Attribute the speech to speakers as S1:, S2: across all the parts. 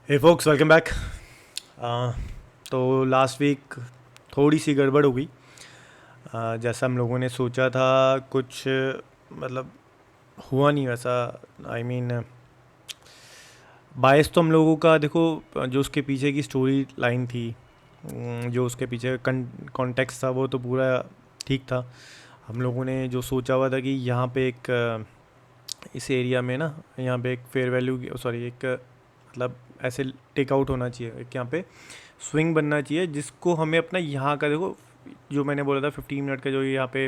S1: हे focus, welcome back. तो last week थोड़ी सी गड़बड़ हो गई। जैसा हम लोगों ने सोचा था कुछ मतलब हुआ नहीं वैसा। आई मीन बायस तो हम लोगों का देखो, जो उसके पीछे की स्टोरी लाइन थी, जो उसके पीछे कॉन्टेक्स्ट था वो तो पूरा ठीक था। हम लोगों ने जो सोचा हुआ था कि यहाँ पे एक इस एरिया में ना, यहाँ पे एक फेयर वैल्यू सॉरी एक मतलब ऐसे टेक आउट होना चाहिए, एक यहाँ पे स्विंग बनना चाहिए जिसको हमें अपना यहाँ का देखो, जो मैंने बोला था 15 मिनट का जो यहाँ पे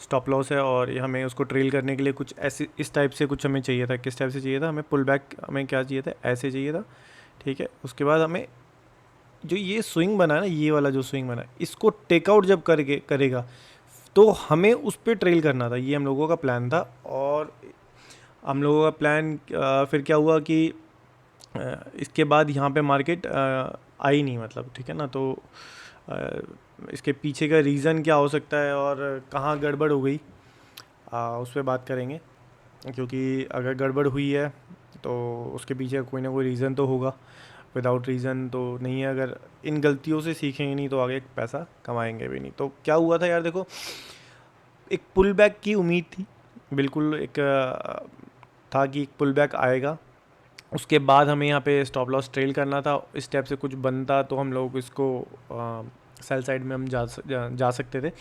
S1: स्टॉप लॉस है, और ये हमें उसको ट्रेल करने के लिए कुछ ऐसे इस टाइप से कुछ हमें चाहिए था। किस टाइप से चाहिए था हमें? पुल बैक हमें क्या चाहिए था, ऐसे चाहिए था। ठीक है, उसके बाद हमें जो ये स्विंग बना है ना, ये वाला जो स्विंग बना है, इसको टेकआउट जब करके करेगा तो हमें उस पर ट्रेल करना था। ये हम लोगों का प्लान था। और हम लोगों का प्लान फिर क्या हुआ कि इसके बाद यहाँ पे मार्केट आई नहीं, मतलब ठीक है ना। तो अ, इसके पीछे का रीज़न क्या हो सकता है और कहाँ गड़बड़ हो गई, उस पर बात करेंगे। क्योंकि अगर गड़बड़ हुई है तो उसके पीछे कोई ना कोई रीज़न तो होगा। विदाउट रीज़न तो नहीं है। अगर इन गलतियों से सीखेंगे नहीं तो आगे पैसा कमाएंगे भी नहीं। तो क्या हुआ था यार, देखो, एक पुल बैक की उम्मीद थी। बिल्कुल एक था कि एक पुल बैक आएगा। उसके बाद हमें यहाँ पे स्टॉप लॉस ट्रेल करना था। इस स्टेप से कुछ बनता तो हम लोग इसको सेल साइड में हम जा सकते थे।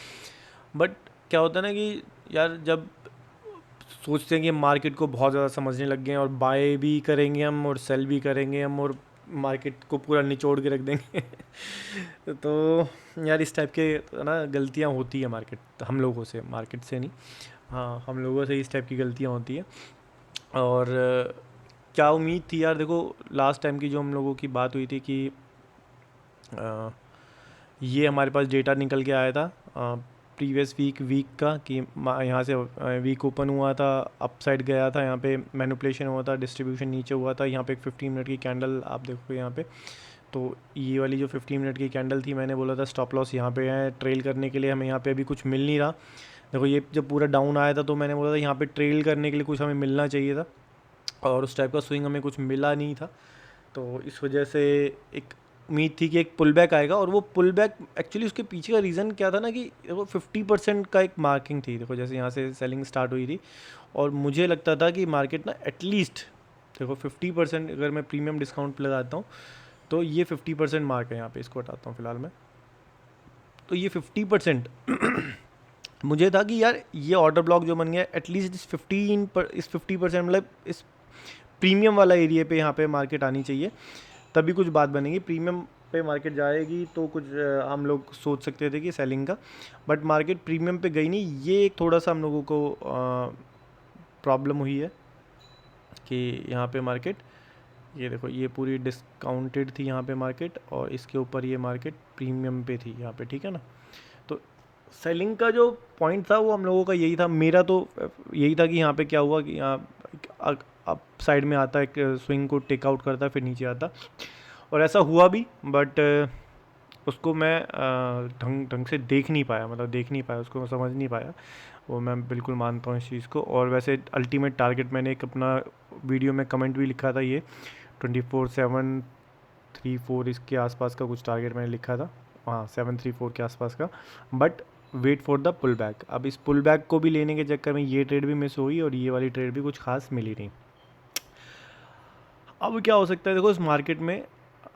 S1: बट क्या होता है ना कि यार, जब सोचते हैं कि मार्केट को बहुत ज़्यादा समझने लग गए हैं और बाय भी करेंगे हम और सेल भी करेंगे हम और मार्केट को पूरा निचोड़ के रख देंगे तो यार, इस टाइप के ना गलतियाँ होती है मार्केट हम लोगों से, मार्केट से नहीं, हाँ हम लोगों से इस टाइप की गलतियाँ होती है। और क्या उम्मीद थी यार, देखो लास्ट टाइम की जो हम लोगों की बात हुई थी कि अ, ये हमारे पास डेटा निकल के आया था प्रीवियस वीक का कि यहाँ से वीक ओपन हुआ था, अपसाइड गया था, यहाँ पे मैनिपुलेशन हुआ था, डिस्ट्रीब्यूशन नीचे हुआ था। यहाँ पे एक 15 मिनट की कैंडल आप देखोगे यहाँ पे। तो ये वाली जो 15 मिनट की कैंडल थी, मैंने बोला था स्टॉप लॉस यहाँ पे है ट्रेल करने के लिए। हमें यहाँ पे अभी कुछ मिल नहीं रहा। देखो, ये जब पूरा डाउन आया था तो मैंने बोला था यहाँ पे ट्रेल करने के लिए कुछ हमें मिलना चाहिए था, और उस टाइप का स्विंग हमें कुछ मिला नहीं था। तो इस वजह से एक उम्मीद थी कि एक पुल बैक आएगा। और वो पुल बैक एक्चुअली उसके पीछे का रीज़न क्या था ना कि देखो 50% का एक मार्किंग थी। देखो जैसे यहाँ से सेलिंग स्टार्ट हुई थी, और मुझे लगता था कि मार्केट ना एटलीस्ट, देखो 50% अगर मैं प्रीमियम डिस्काउंट पे लगाता हूँ तो ये 50% मार्क है। यहाँ पे इसको हटाता हूँ फिलहाल मैं। तो ये 50% मुझे था कि यार ये ऑर्डर ब्लॉक जो बन गया, एटलीस्ट इस 50% मतलब इस प्रीमियम वाला एरिया पे यहाँ पे मार्केट आनी चाहिए, तभी कुछ बात बनेगी। प्रीमियम पे मार्केट जाएगी तो कुछ हम लोग सोच सकते थे कि सेलिंग का। बट मार्केट प्रीमियम पे गई नहीं। ये एक थोड़ा सा हम लोगों को प्रॉब्लम हुई है कि यहाँ पे मार्केट, ये देखो ये पूरी डिस्काउंटेड थी यहाँ पे मार्केट, और इसके ऊपर ये मार्केट प्रीमियम पे थी यहाँ पे, ठीक है ना। तो सेलिंग का जो पॉइंट था वो हम लोगों का यही था, मेरा तो यही था कि यहाँ पे क्या हुआ कि यहाँ अप साइड में आता है, स्विंग को टेक आउट करता है फिर नीचे आता। और ऐसा हुआ भी, बट उसको मैं ढंग ढंग से देख नहीं पाया, मतलब देख नहीं पाया, उसको समझ नहीं पाया। वो मैं बिल्कुल मानता हूँ इस चीज़ को। और वैसे अल्टीमेट टारगेट मैंने एक अपना वीडियो में कमेंट भी लिखा था, ये 24,734 इसके आसपास का कुछ टारगेट मैंने लिखा था, हाँ 734 के आसपास का। But wait for the pull back. अब इस पुल बैक को भी लेने के चक्कर में ये ट्रेड भी मिस हुई और ये वाली ट्रेड भी कुछ खास मिली नहीं। अब क्या हो सकता है देखो इस मार्केट में,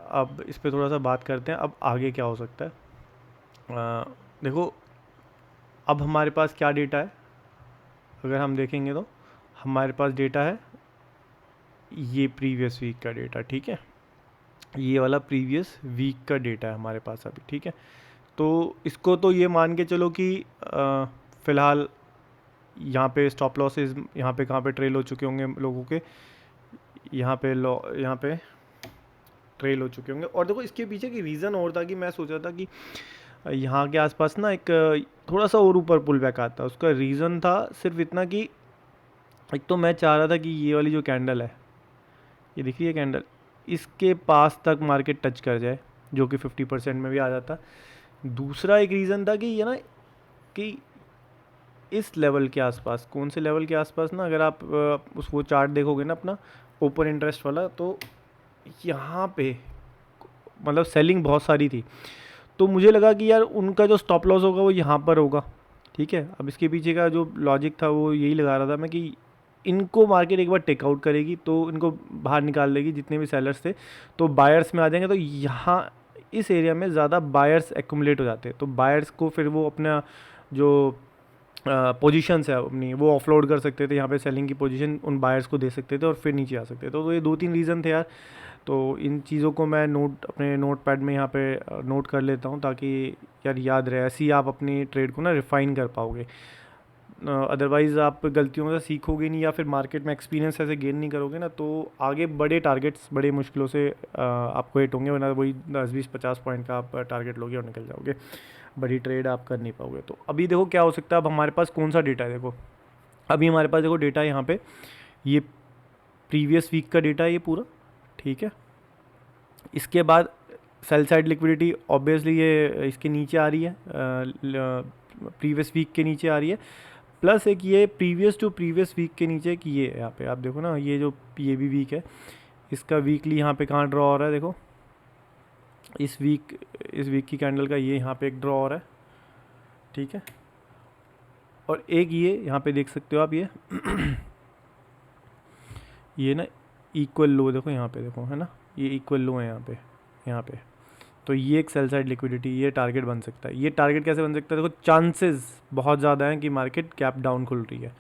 S1: अब इस पे थोड़ा सा बात करते हैं। अब आगे क्या हो सकता है? देखो, अब हमारे पास क्या डेटा है, अगर हम देखेंगे तो हमारे पास डेटा है ये प्रीवियस वीक का डेटा, ठीक है। ये वाला प्रीवियस वीक का डेटा है हमारे पास अभी, ठीक है। तो इसको तो ये मान के चलो कि फ़िलहाल यहाँ पे स्टॉप लॉसेस यहाँ पे कहाँ पे ट्रेल हो चुके होंगे लोगों के, यहाँ पे ट्रेल हो चुके होंगे। और देखो इसके पीछे की रीज़न और था कि मैं सोच रहा था कि यहाँ के आसपास ना एक थोड़ा सा और ऊपर पुल बैक आता। उसका रीज़न था सिर्फ इतना कि एक तो मैं चाह रहा था कि ये वाली जो कैंडल है, ये दिख रही है कैंडल, इसके पास तक मार्केट टच कर जाए, जो कि 50% में भी आ जाता। दूसरा एक रीज़न था कि ये ना कि इस लेवल के आसपास, कौन से लेवल के आसपास ना, अगर आप उस वो चार्ट देखोगे ना अपना ओपन इंटरेस्ट वाला, तो यहाँ पे मतलब सेलिंग बहुत सारी थी, तो मुझे लगा कि यार उनका जो स्टॉप लॉस होगा वो यहाँ पर होगा। ठीक है, अब इसके पीछे का जो लॉजिक था वो यही लगा रहा था मैं कि इनको मार्केट एक बार टेकआउट करेगी तो इनको बाहर निकाल देगी जितने भी सेलर्स थे, तो बायर्स में आ जाएंगे। तो यहाँ इस एरिया में ज़्यादा बायर्स एक्यूमुलेट हो जाते हैं, तो बायर्स को फिर वो अपना जो पोजीशंस है अपनी वो ऑफलोड कर सकते थे, यहाँ पे सेलिंग की पोजीशन उन बायर्स को दे सकते थे और फिर नीचे आ सकते थे। तो ये 2-3 रीज़न थे यार। तो इन चीज़ों को मैं अपने नोट पैड में यहाँ पे नोट कर लेता हूँ ताकि यार याद रहे, ऐसे ही आप अपनी ट्रेड को ना रिफ़ाइन कर पाओगे। अदरवाइज़ आप गलतियों से सीखोगे नहीं या फिर मार्केट में एक्सपीरियंस ऐसे गेन नहीं करोगे ना, तो आगे बड़े टारगेट्स बड़े मुश्किलों से आपको हिट होंगे, वरना वही 10-20-50 पॉइंट का आप टारगेट लोगे और निकल जाओगे, बड़ी ट्रेड आप कर नहीं पाओगे। तो अभी देखो क्या हो सकता है, अब हमारे पास कौन सा डेटा है, देखो अभी हमारे पास देखो डेटा यहाँ पे ये प्रीवियस वीक का डेटा है ये पूरा। ठीक है, इसके बाद सेल साइड लिक्विडिटी ऑब्वियसली ये इसके नीचे आ रही है, प्रीवियस वीक के नीचे आ रही है, प्लस एक ये प्रीवियस टू प्रीवियस वीक के नीचे कि ये यहाँ पे आप देखो ना, ये भी वीक है, इसका वीकली यहाँ पे कहाँ ड्रॉ हो रहा है, देखो इस वीक की कैंडल का ये यहाँ पे एक ड्रॉ हो रहा है। ठीक है, और एक ये यहाँ पे देख सकते हो आप ये ना इक्वल लो, देखो यहाँ पे देखो है ना, ये इक्वल लो है यहाँ पे। तो ये एक सेल साइड लिक्विडिटी, ये टारगेट बन सकता है। ये टारगेट कैसे बन सकता है, देखो चांसेस बहुत ज़्यादा हैं कि मार्केट गैप डाउन खुल रही है।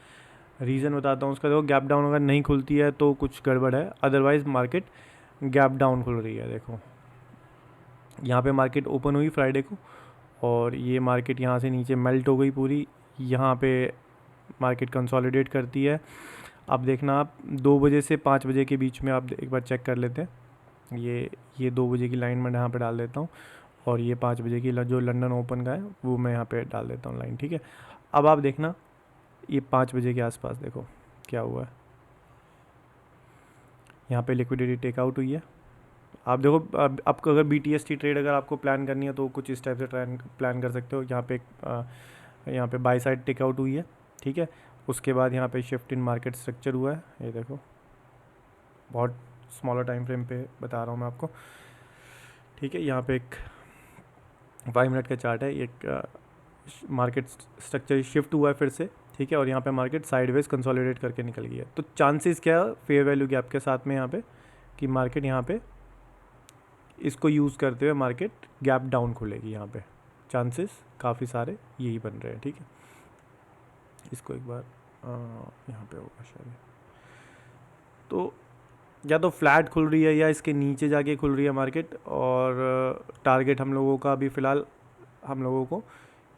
S1: रीज़न बताता हूँ उसका, देखो गैप डाउन अगर नहीं खुलती है तो कुछ गड़बड़ है, अदरवाइज़ मार्केट गैप डाउन खुल रही है। देखो यहाँ पे मार्केट ओपन हुई फ्राइडे को और ये मार्केट यहाँ से नीचे मेल्ट हो गई पूरी, यहाँ पे मार्केट कंसोलिडेट करती है। अब देखना आप 2 बजे से 5 बजे के बीच में आप एक बार चेक कर लेते हैं, ये 2 बजे की लाइन मैं यहाँ पे डाल देता हूँ और ये 5 बजे की जो लंदन ओपन का है वो मैं यहाँ पे डाल देता हूँ लाइन। ठीक है, अब आप देखना ये 5 बजे के आसपास देखो क्या हुआ है, यहाँ पे लिक्विडिटी टेकआउट हुई है। आप देखो अब आपको अगर BTST ट्रेड अगर आपको प्लान करनी है तो कुछ इस टाइप से प्लान कर सकते हो। यहाँ पे बाई साइड टेकआउट हुई है। ठीक है, उसके बाद यहाँ पे शिफ्ट इन मार्केट स्ट्रक्चर हुआ है, ये देखो बहुत स्मॉलर टाइम फ्रेम पे बता रहा हूँ मैं आपको। ठीक है, यहाँ पे एक 5 मिनट का चार्ट है, एक मार्केट स्ट्रक्चर शिफ्ट हुआ है फिर से। ठीक है, और यहाँ पे मार्केट साइडवेज कंसोलिडेट करके निकल गई है। तो चांसेस क्या है फेयर वैल्यू गैप के साथ में यहाँ पे कि मार्केट यहाँ पे इसको यूज़ करते हुए मार्केट गैप डाउन खुलेगी, यहाँ पे चांसेस काफ़ी सारे यही बन रहे हैं। ठीक है, इसको एक बार यहाँ पे होगा शायद, तो या तो फ्लैट खुल रही है या इसके नीचे जाके खुल रही है मार्केट, और टारगेट हम लोगों का अभी फ़िलहाल हम लोगों को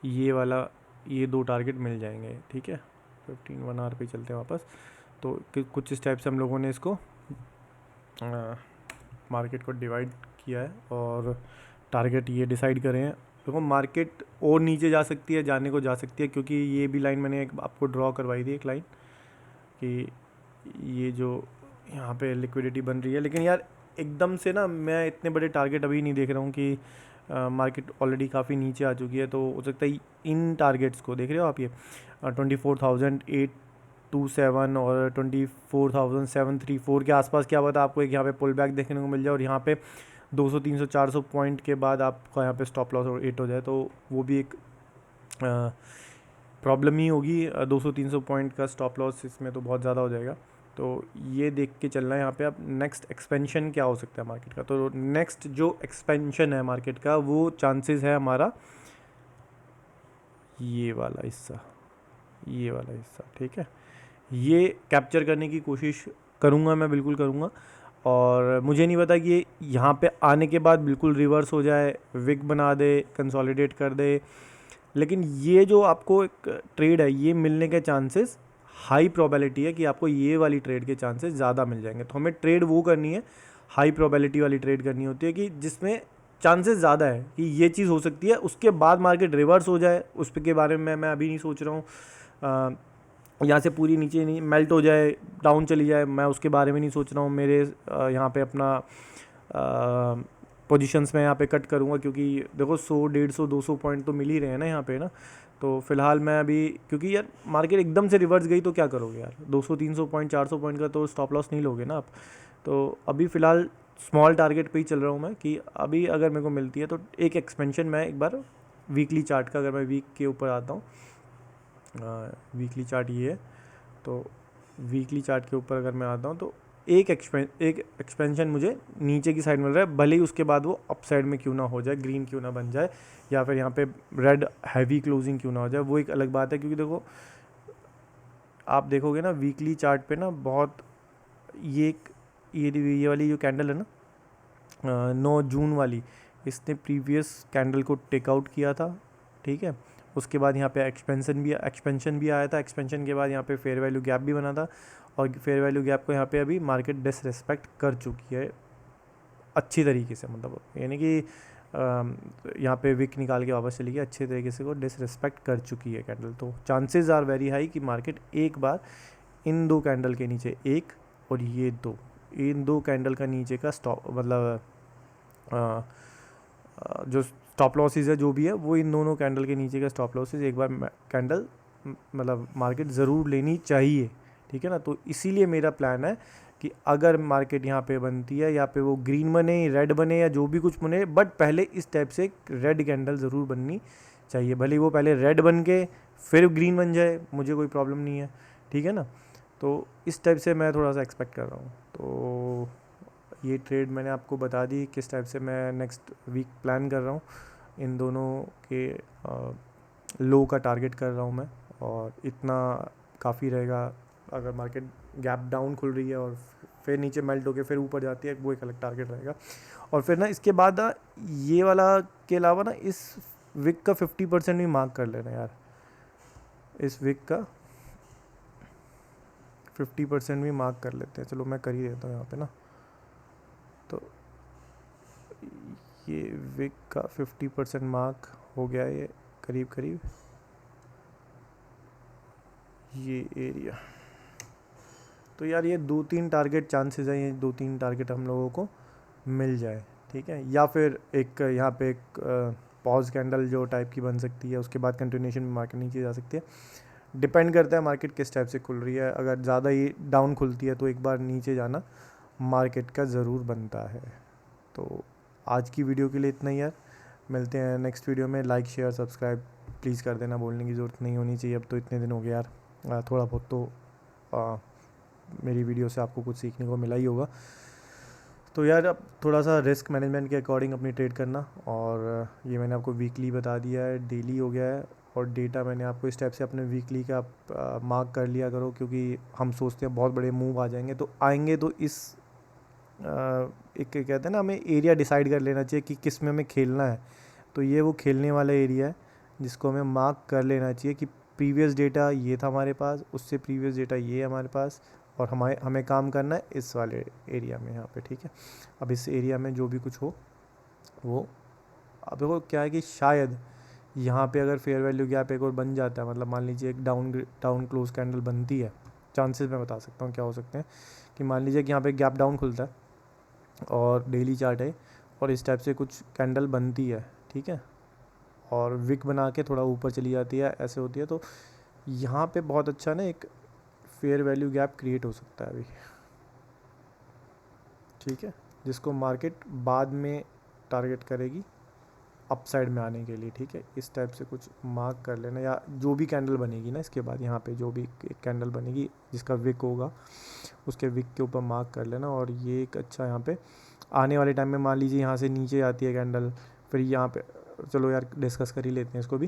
S1: ये 2 टारगेट मिल जाएंगे। ठीक है, 1 आवर पे चलते हैं वापस। तो कुछ इस टाइप से हम लोगों ने इसको मार्केट को डिवाइड किया है और टारगेट ये डिसाइड करे हैं। देखो मार्केट और नीचे जा सकती है, जाने को जा सकती है, क्योंकि ये भी लाइन मैंने आपको ड्रॉ करवाई थी एक लाइन कि ये जो यहाँ पे लिक्विडिटी बन रही है। लेकिन यार एकदम से ना मैं इतने बड़े टारगेट अभी नहीं देख रहा हूँ कि मार्केट ऑलरेडी काफ़ी नीचे आ चुकी है, तो हो सकता है इन टारगेट्स को देख रहे हो आप, ये 24,827 और 24,734 के आसपास क्या पता आपको एक यहाँ पे पुल बैक देखने को मिल जाए और यहाँ पे 200 300 400 पॉइंट के बाद आपका यहाँ पे स्टॉप लॉस हिट हो जाए, तो वो भी एक प्रॉब्लम ही होगी। 200-300 पॉइंट का स्टॉप लॉस इसमें तो बहुत ज़्यादा हो जाएगा। तो ये देख के चलना है यहाँ पे। अब नेक्स्ट एक्सपेंशन क्या हो सकता है मार्केट का, तो नेक्स्ट जो एक्सपेंशन है मार्केट का वो चांसेस है हमारा ये वाला हिस्सा। ठीक है, ये कैप्चर करने की कोशिश करूँगा मैं, बिल्कुल करूँगा। और मुझे नहीं पता कि यहाँ पे आने के बाद बिल्कुल रिवर्स हो जाए, विग बना दे, कंसोलिडेट कर दे, लेकिन ये जो आपको एक ट्रेड है ये मिलने के चांसेस हाई प्रोबेबिलिटी है कि आपको ये वाली ट्रेड के चांसेस ज़्यादा मिल जाएंगे। तो हमें ट्रेड वो करनी है, हाई प्रोबेबिलिटी वाली ट्रेड करनी होती है कि जिसमें चांसेस ज़्यादा है कि ये चीज़ हो सकती है, उसके बाद मार्केट रिवर्स हो जाए उस के बारे में मैं अभी नहीं सोच रहा हूँ। यहाँ से पूरी नीचे नहीं मेल्ट हो जाए, डाउन चली जाए, मैं उसके बारे में नहीं सोच रहा हूँ। मेरे यहाँ पे अपना पोजीशंस में यहाँ पे कट करूँगा, क्योंकि देखो 100 150 200 पॉइंट तो मिल ही रहे हैं ना यहाँ पे ना। तो फिलहाल मैं अभी, क्योंकि यार मार्केट एकदम से रिवर्स गई तो क्या करोगे यार, 200 300 पॉइंट 400 पॉइंट का तो स्टॉप लॉस नहीं लोगे ना आप। तो अभी फ़िलहाल स्मॉल टारगेट पे ही चल रहा हूँ मैं कि अभी अगर मेरे को मिलती है तो एक एक्सपेंशन मैं एक बार वीकली चार्ट का, अगर मैं वीक के ऊपर आता हूँ, वीकली चार्ट ये है, तो वीकली चार्ट के ऊपर अगर मैं आता हूँ तो एक एक्सपेंशन मुझे नीचे की साइड मिल रहा है, भले ही उसके बाद वो अप साइड में क्यों ना हो जाए, ग्रीन क्यों ना बन जाए, या फिर यहाँ पे रेड हैवी क्लोजिंग क्यों ना हो जाए, वो एक अलग बात है। क्योंकि देखो आप देखोगे ना वीकली चार्ट पे ना बहुत ये ये वाली जो कैंडल है ना 9 जून वाली, इसने प्रीवियस कैंडल को टेक आउट किया था, ठीक है। उसके बाद यहाँ पे एक्सपेंशन भी आया था, एक्सपेंशन के बाद यहाँ पे फेयर वैल्यू गैप भी बना था, और फेयर वैल्यू गैप को यहाँ पे अभी मार्केट डिसरिस्पेक्ट कर चुकी है अच्छी तरीके से, मतलब यानी कि यहाँ पे विक निकाल के वापस चली गई, अच्छे तरीके से को डिसरिस्पेक्ट कर चुकी है कैंडल। तो चांसेस आर वेरी हाई कि मार्केट एक बार इन दो कैंडल के नीचे, एक और ये दो, इन दो कैंडल का नीचे का स्टॉप, मतलब जो स्टॉप लॉसेस है जो भी है, वो इन दोनों कैंडल के नीचे का स्टॉप लॉसेस एक बार कैंडल मतलब मार्केट ज़रूर लेनी चाहिए, ठीक है ना। तो इसीलिए मेरा प्लान है कि अगर मार्केट यहाँ पे बनती है, या पे वो ग्रीन बने, रेड बने, या जो भी कुछ बने, बट पहले इस टाइप से एक रेड कैंडल ज़रूर बननी चाहिए। भले वो पहले रेड बन के फिर ग्रीन बन जाए, मुझे कोई प्रॉब्लम नहीं है, ठीक है ना। तो इस टाइप से मैं थोड़ा सा एक्सपेक्ट कर रहा हूँ। तो ये ट्रेड मैंने आपको बता दी किस टाइप से मैं नेक्स्ट वीक प्लान कर रहा हूँ। इन दोनों के लो का टारगेट कर रहा हूँ मैं, और इतना काफ़ी रहेगा। अगर मार्केट गैप डाउन खुल रही है और फिर नीचे मेल्ट होकर फिर ऊपर जाती है, वो एक अलग टारगेट रहेगा। और फिर ना इसके बाद ना ये वाला के अलावा ना इस वीक का 50% भी मार्क कर लेना यार, इस वीक का 50% भी मार्क कर लेते हैं। चलो मैं कर ही देता हूँ यहाँ पे ना, तो ये वीक का 50% मार्क हो गया, ये करीब करीब ये एरिया। तो यार ये 2-3 टारगेट चांसेस हैं, ये 2-3 टारगेट हम लोगों को मिल जाए, ठीक है। या फिर एक यहाँ पे एक पॉज कैंडल जो टाइप की बन सकती है, उसके बाद कंटिन्यूशन में मार्केट नीचे जा सकती है। डिपेंड करता है मार्केट किस टाइप से खुल रही है। अगर ज़्यादा ही डाउन खुलती है तो एक बार नीचे जाना मार्केट का ज़रूर बनता है। तो आज की वीडियो के लिए इतना ही यार, मिलते हैं नेक्स्ट वीडियो में। लाइक शेयर सब्सक्राइब प्लीज़ कर देना, बोलने की ज़रूरत नहीं होनी चाहिए, अब तो इतने दिन हो गए यार। थोड़ा बहुत तो मेरी वीडियो से आपको कुछ सीखने को मिला ही होगा। तो यार अब थोड़ा सा रिस्क मैनेजमेंट के अकॉर्डिंग अपनी ट्रेड करना, और ये मैंने आपको वीकली बता दिया है, डेली हो गया है, और डेटा मैंने आपको इस टाइप से अपने वीकली का मार्क कर लिया करो। क्योंकि हम सोचते हैं बहुत बड़े मूव आ जाएंगे, तो आएंगे तो इस एक कहते हैं ना, हमें एरिया डिसाइड कर लेना चाहिए कि किस में हमें खेलना है। तो ये वो खेलने वाला एरिया है जिसको हमें मार्क कर लेना चाहिए कि प्रीवियस डेटा ये था हमारे पास, उससे प्रीवियस डेटा ये है हमारे पास, और हमें काम करना है इस वाले एरिया में यहाँ पे, ठीक है। अब इस एरिया में जो भी कुछ हो वो, अब देखो क्या है कि शायद यहाँ पे अगर फेयर वैल्यू गैप एक और बन जाता है, मतलब मान लीजिए एक डाउन क्लोज कैंडल बनती है, चांसेस मैं बता सकता हूँ क्या हो सकते हैं। कि मान लीजिए कि यहाँ पे गैप डाउन खुलता है और डेली चार्ट है, और इस टाइप से कुछ कैंडल बनती है, ठीक है, और विक बना के थोड़ा ऊपर चली जाती है, ऐसे होती है, तो यहाँ पे बहुत अच्छा ना एक फेयर वैल्यू गैप क्रिएट हो सकता है अभी, ठीक है, जिसको मार्केट बाद में टारगेट करेगी अपसाइड में आने के लिए, ठीक है। इस टाइप से कुछ मार्क कर लेना, या जो भी कैंडल बनेगी ना इसके बाद यहाँ पे जो भी एक कैंडल बनेगी जिसका विक होगा, उसके विक के ऊपर मार्क कर लेना। और ये एक अच्छा यहाँ पे आने वाले टाइम में, मान लीजिए यहाँ से नीचे आती है कैंडल, फिर यहाँ पे चलो यार डिस्कस कर ही लेते हैं इसको भी,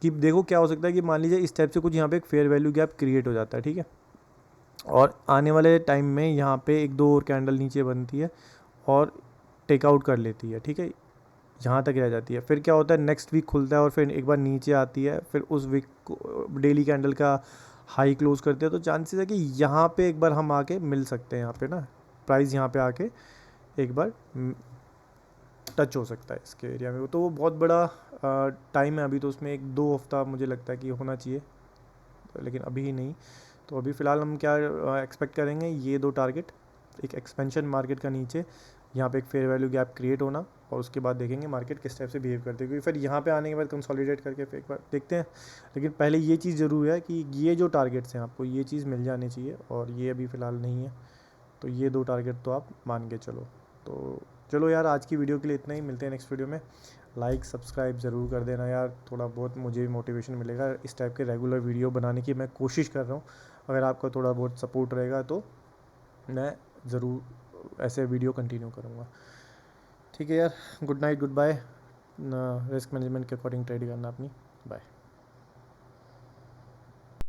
S1: कि देखो क्या हो सकता है कि मान लीजिए इस टाइप से कुछ यहाँ पे एक फेयर वैल्यू गैप क्रिएट हो जाता है, ठीक है, और आने वाले टाइम में यहाँ पे एक दो और कैंडल नीचे बनती है और टेकआउट कर लेती है, ठीक है, यहाँ तक रह जाती है। फिर क्या होता है, नेक्स्ट वीक खुलता है और फिर एक बार नीचे आती है, फिर उस वीक को डेली कैंडल का हाई क्लोज करते हैं, तो चांसेस है कि यहाँ पे एक बार हम आके मिल सकते हैं, यहाँ पे ना प्राइस यहाँ पे आके एक बार टच हो सकता है इसके एरिया में। तो वो बहुत बड़ा टाइम है अभी, तो उसमें 1-2 हफ्ता मुझे लगता है कि होना चाहिए, लेकिन अभी ही नहीं। तो अभी फ़िलहाल हम क्या एक्सपेक्ट करेंगे, ये 2 टारगेट, एक एक्सपेंशन मार्केट का नीचे, यहाँ पे एक फेयर वैल्यू गैप क्रिएट होना, और उसके बाद देखेंगे मार्केट किस टाइप से बिहेव करती है, क्योंकि फिर यहाँ पे आने के बाद कंसोलिडेट करके फिर एक बार देखते हैं। लेकिन पहले ये चीज़ ज़रूर है कि ये जो टारगेट्स हैं आपको ये चीज़ मिल जानी चाहिए, और ये अभी फ़िलहाल नहीं है, तो ये 2 टारगेट तो आप मान के चलो। तो चलो यार, आज की वीडियो के लिए इतना ही, मिलते हैं नेक्स्ट वीडियो में। लाइक सब्सक्राइब ज़रूर कर देना यार, थोड़ा बहुत मुझे भी मोटिवेशन मिलेगा इस टाइप के रेगुलर वीडियो बनाने की। मैं कोशिश कर रहा हूँ, अगर आपका थोड़ा बहुत सपोर्ट रहेगा तो मैं ज़रूर ऐसे वीडियो कंटिन्यू करूँगा। ठीक है यार, good night, good bye. Risk management के अकॉर्डिंग ट्रेड करना अपनी। बाय।